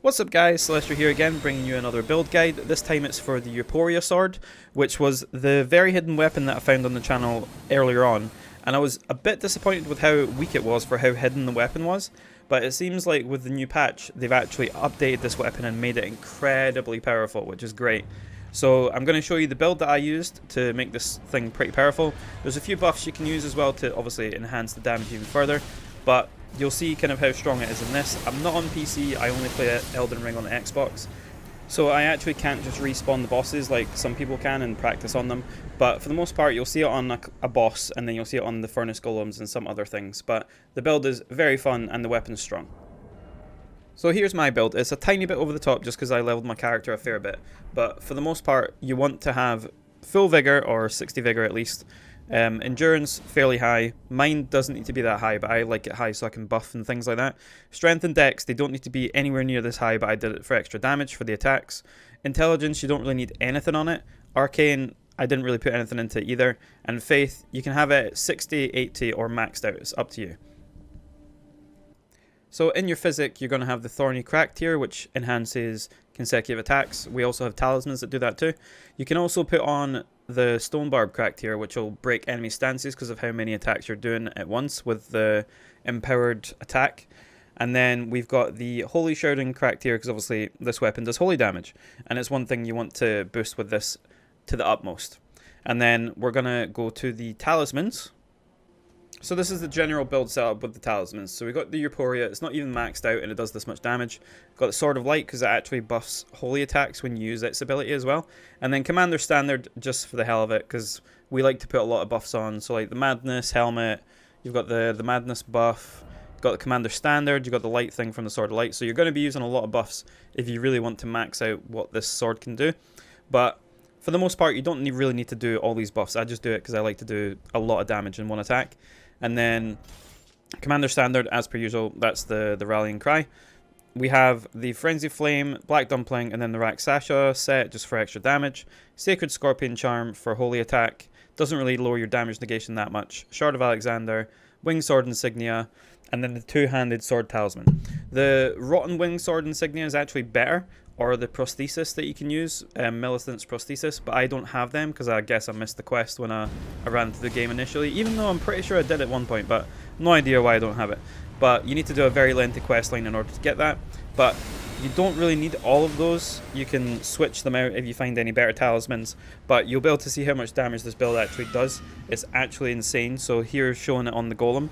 What's up guys, Celestial here again, bringing you another build guide. This time it's for the Euporia sword, which was the very hidden weapon that I found on the channel earlier on, and I was a bit disappointed with how weak it was for how hidden the weapon was, but it seems like with the new patch they've actually updated this weapon and made it incredibly powerful, which is great. So I'm going to show you the build that I used to make this thing pretty powerful. There's a few buffs you can use as well to obviously enhance the damage even further, but you'll see kind of how strong it is in this. I'm not on PC, I only play Elden Ring on the Xbox, so I actually can't just respawn the bosses like some people can and practice on them, but for the most part you'll see it on a boss, and then you'll see it on the furnace golems and some other things, but the build is very fun and the weapon's strong. So here's my build. It's a tiny bit over the top just because I leveled my character a fair bit, but for the most part you want to have full vigor, or 60 vigor at least. Endurance fairly high. Mine doesn't need to be that high, but I like it high so I can buff and things like that. Strength and dex, they don't need to be anywhere near this high, but I did it for extra damage for the attacks. Intelligence, you don't really need anything on it. Arcane, I didn't really put anything into it either. And faith, you can have it at 60, 80 or maxed out, it's up to you. So in your physic, you're going to have the Thorny Crack tier, which enhances consecutive attacks. We also have Talismans that do that too. You can also put on the Stone Barb Crack tier, which will break enemy stances because of how many attacks you're doing at once with the empowered attack. And then we've got the Holy Shrouding Crack tier, because obviously this weapon does holy damage, and it's one thing you want to boost with this to the utmost. And then we're going to go to the Talismans. So this is the general build setup with the Talismans. So we've got the Euporia, it's not even maxed out and it does this much damage. We've got the Sword of Light because it actually buffs holy attacks when you use its ability as well. And then Commander Standard just for the hell of it, because we like to put a lot of buffs on. So like the Madness Helmet, you've got the Madness buff, you've got the Commander Standard, you've got the Light thing from the Sword of Light. So you're going to be using a lot of buffs if you really want to max out what this sword can do. But for the most part you don't really need to do all these buffs. I just do it because I like to do a lot of damage in one attack. And then Commander Standard, as per usual, that's the Rallying Cry. We have the Frenzy Flame, Black Dumpling, and then the Raksasha set just for extra damage. Sacred Scorpion Charm for holy attack. Doesn't really lower your damage negation that much. Shard of Alexander, Winged Sword Insignia, and then the two-handed Sword Talisman. The Rotten Winged Sword Insignia is actually better, or the prosthesis that you can use, Millicent's prosthesis, but I don't have them because I guess I missed the quest when I ran through the game initially, even though I'm pretty sure I did at one point, but no idea why I don't have it. But you need to do a very lengthy quest line in order to get that, but you don't really need all of those. You can switch them out if you find any better talismans, but you'll be able to see how much damage this build actually does. It's actually insane. So here's showing it on the golem.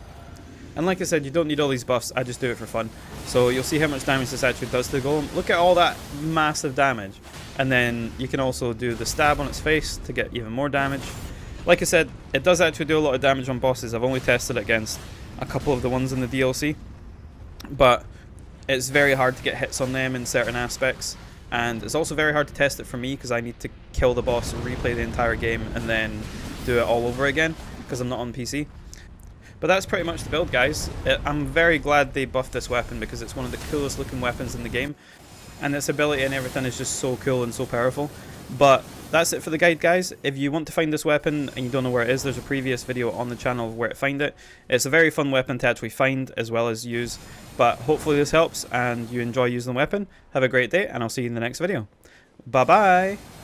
And like I said, you don't need all these buffs, I just do it for fun. So you'll see how much damage this actually does to the golem. Look at all that massive damage. And then you can also do the stab on its face to get even more damage. Like I said, it does actually do a lot of damage on bosses. I've only tested it against a couple of the ones in the DLC. But it's very hard to get hits on them in certain aspects. And it's also very hard to test it for me because I need to kill the boss and replay the entire game and then do it all over again because I'm not on PC. But that's pretty much the build, guys. I'm very glad they buffed this weapon because it's one of the coolest looking weapons in the game. And its ability and everything is just so cool and so powerful. But that's it for the guide, guys. If you want to find this weapon and you don't know where it is, there's a previous video on the channel of where to find it. It's a very fun weapon to actually find as well as use. But hopefully this helps and you enjoy using the weapon. Have a great day and I'll see you in the next video. Bye bye!